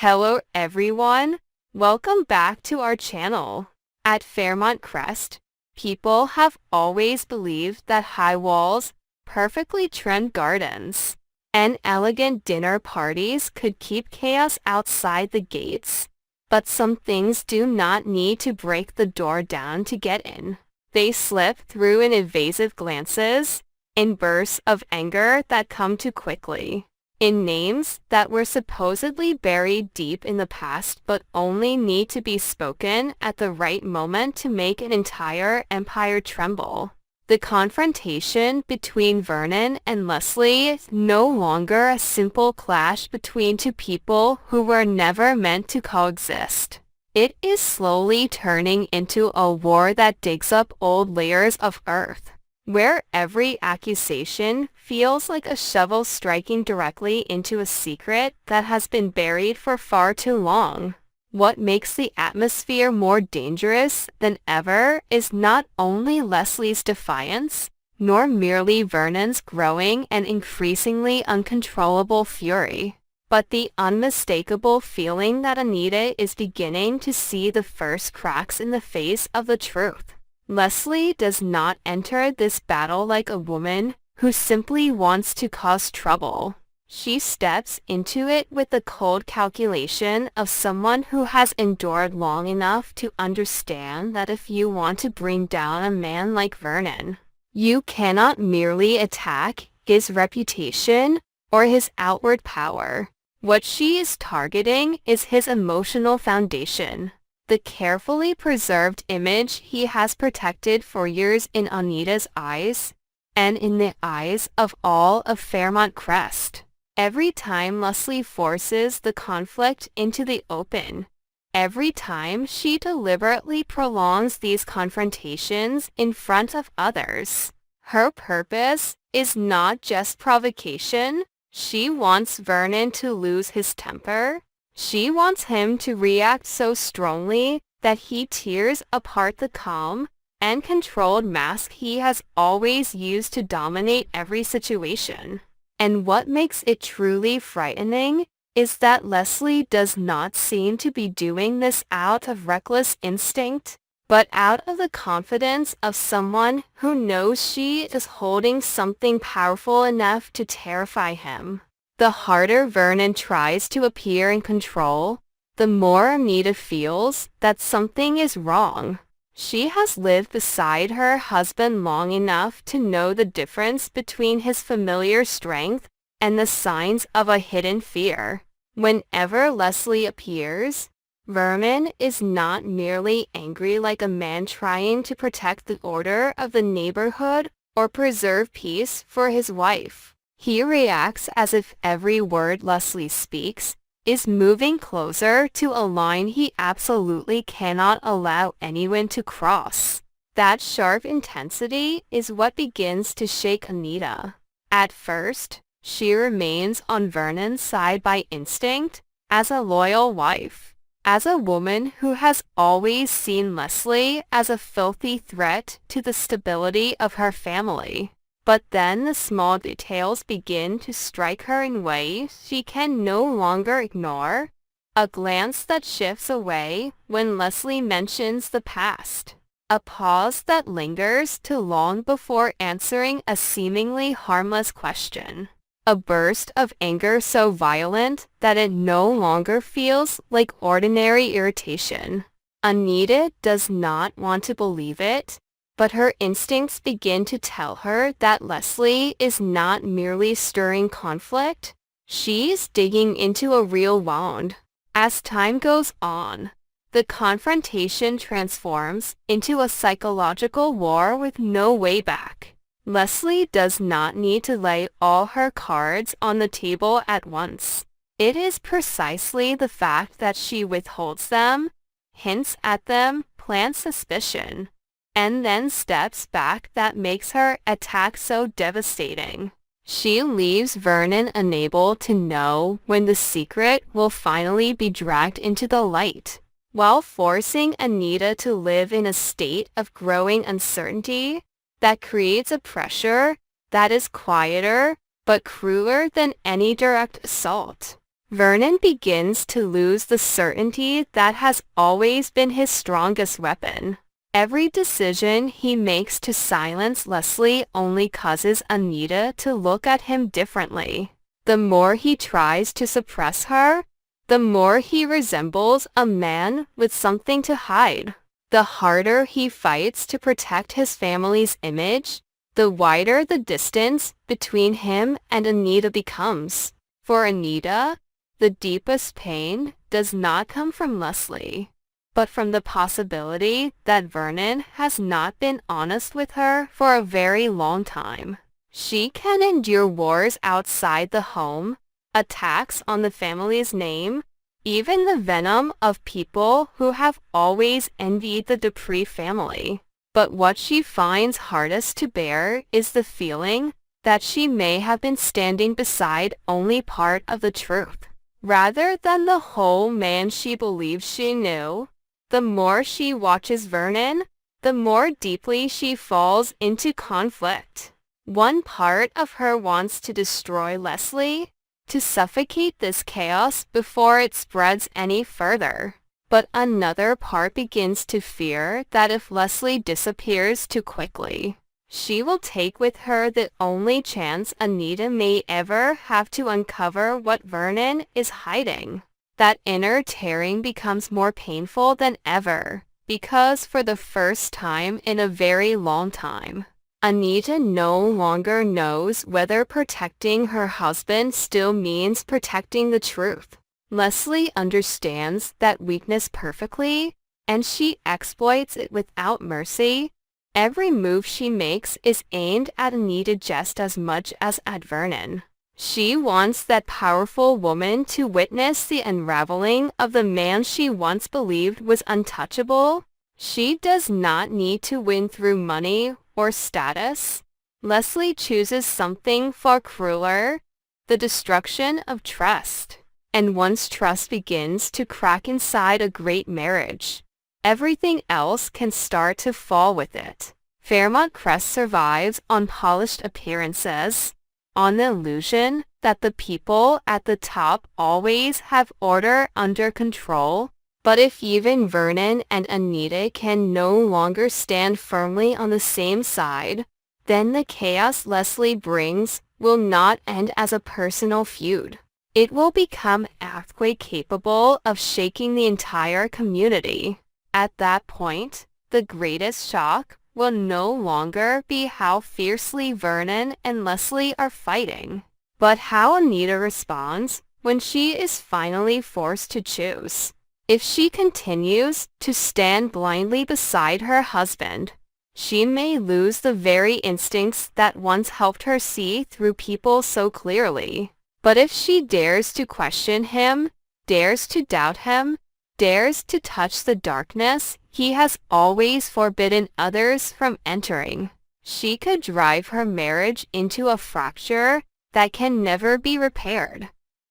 Hello everyone, welcome back to our channel. At Fairmont Crest, people have always believed that high walls, perfectly trimmed gardens, and elegant dinner parties could keep chaos outside the gates. But some things do not need to break the door down to get in. They slip through in evasive glances, in bursts of anger that come too quickly, in names that were supposedly buried deep in the past but only need to be spoken at the right moment to make an entire empire tremble. The confrontation between Vernon and Leslie is no longer a simple clash between two people who were never meant to coexist. It is slowly turning into a war that digs up old layers of earth, where every accusation feels like a shovel striking directly into a secret that has been buried for far too long. What makes the atmosphere more dangerous than ever is not only Leslie's defiance, nor merely Vernon's growing and increasingly uncontrollable fury, but the unmistakable feeling that Anita is beginning to see the first cracks in the face of the truth. Leslie does not enter this battle like a woman who simply wants to cause trouble. She steps into it with the cold calculation of someone who has endured long enough to understand that if you want to bring down a man like Vernon, you cannot merely attack his reputation or his outward power. What she is targeting is his emotional foundation, the carefully preserved image he has protected for years in Anita's eyes, and in the eyes of all of Fairmont Crest. Every time Leslie forces the conflict into the open, every time she deliberately prolongs these confrontations in front of others, her purpose is not just provocation. She wants Vernon to lose his temper. She wants him to react so strongly that he tears apart the calm and controlled mask he has always used to dominate every situation. And what makes it truly frightening is that Leslie does not seem to be doing this out of reckless instinct, but out of the confidence of someone who knows she is holding something powerful enough to terrify him. The harder Vernon tries to appear in control, the more Anita feels that something is wrong. She has lived beside her husband long enough to know the difference between his familiar strength and the signs of a hidden fear. Whenever Leslie appears, Vernon is not merely angry like a man trying to protect the order of the neighborhood or preserve peace for his wife. He reacts as if every word Leslie speaks is moving closer to a line he absolutely cannot allow anyone to cross. That sharp intensity is what begins to shake Anita. At first, she remains on Vernon's side by instinct, as a loyal wife, as a woman who has always seen Leslie as a filthy threat to the stability of her family. But then the small details begin to strike her in ways she can no longer ignore. A glance that shifts away when Leslie mentions the past. A pause that lingers too long before answering a seemingly harmless question. A burst of anger so violent that it no longer feels like ordinary irritation. Anita does not want to believe it, but her instincts begin to tell her that Leslie is not merely stirring conflict. She's digging into a real wound. As time goes on, the confrontation transforms into a psychological war with no way back. Leslie does not need to lay all her cards on the table at once. It is precisely the fact that she withholds them, hints at them, plants suspicion, and then steps back that makes her attack so devastating. She leaves Vernon unable to know when the secret will finally be dragged into the light, while forcing Anita to live in a state of growing uncertainty that creates a pressure that is quieter but crueler than any direct assault. Vernon begins to lose the certainty that has always been his strongest weapon. Every decision he makes to silence Leslie only causes Anita to look at him differently. The more he tries to suppress her, the more he resembles a man with something to hide. The harder he fights to protect his family's image, the wider the distance between him and Anita becomes. For Anita, the deepest pain does not come from Leslie, but from the possibility that Vernon has not been honest with her for a very long time. She can endure wars outside the home, attacks on the family's name, even the venom of people who have always envied the Dupree family. But what she finds hardest to bear is the feeling that she may have been standing beside only part of the truth, rather than the whole man she believes she knew. The more she watches Vernon, the more deeply she falls into conflict. One part of her wants to destroy Leslie, to suffocate this chaos before it spreads any further. But another part begins to fear that if Leslie disappears too quickly, she will take with her the only chance Anita may ever have to uncover what Vernon is hiding. That inner tearing becomes more painful than ever, because for the first time in a very long time, Anita no longer knows whether protecting her husband still means protecting the truth. Leslie understands that weakness perfectly, and she exploits it without mercy. Every move she makes is aimed at Anita just as much as at Vernon. She wants that powerful woman to witness the unraveling of the man she once believed was untouchable. She does not need to win through money or status. Leslie chooses something far crueler, the destruction of trust. And once trust begins to crack inside a great marriage, everything else can start to fall with it. Fairmont Crest survives on polished appearances, on the illusion that the people at the top always have order under control. But if even Vernon and Anita can no longer stand firmly on the same side, then the chaos Leslie brings will not end as a personal feud. It will become an earthquake capable of shaking the entire community. At that point, the greatest shock will no longer be how fiercely Vernon and Leslie are fighting, but how Anita responds when she is finally forced to choose. If she continues to stand blindly beside her husband, she may lose the very instincts that once helped her see through people so clearly. But if she dares to question him, dares to doubt him, dares to touch the darkness he has always forbidden others from entering, she could drive her marriage into a fracture that can never be repaired.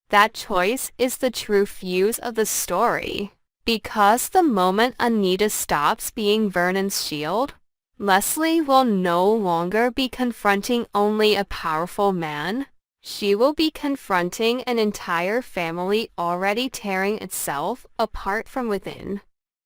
That choice is the true fuse of the story. Because the moment Anita stops being Vernon's shield, Leslie will no longer be confronting only a powerful man. She will be confronting an entire family already tearing itself apart from within.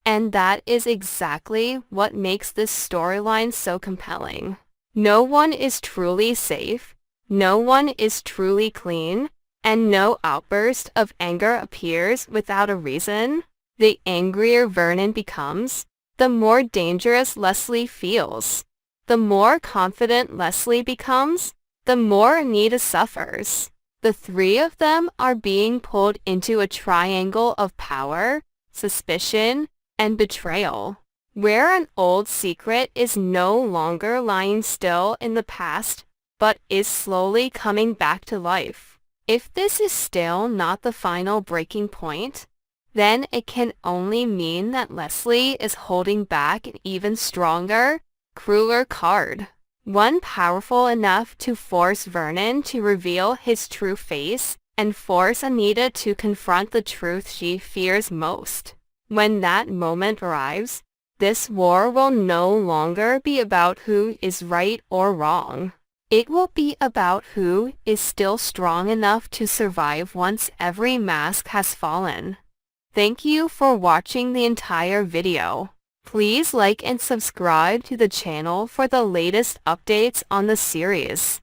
And that is exactly what makes this storyline so compelling. No one is truly safe, no one is truly clean, and no outburst of anger appears without a reason. The angrier Vernon becomes, the more dangerous Leslie feels. The more confident Leslie becomes, the more Anita suffers. The three of them are being pulled into a triangle of power, suspicion, and betrayal, where an old secret is no longer lying still in the past, but is slowly coming back to life. If this is still not the final breaking point, then it can only mean that Leslie is holding back an even stronger, crueler card. One powerful enough to force Vernon to reveal his true face and force Anita to confront the truth she fears most. When that moment arrives, this war will no longer be about who is right or wrong. It will be about who is still strong enough to survive once every mask has fallen. Thank you for watching the entire video. Please like and subscribe to the channel for the latest updates on the series.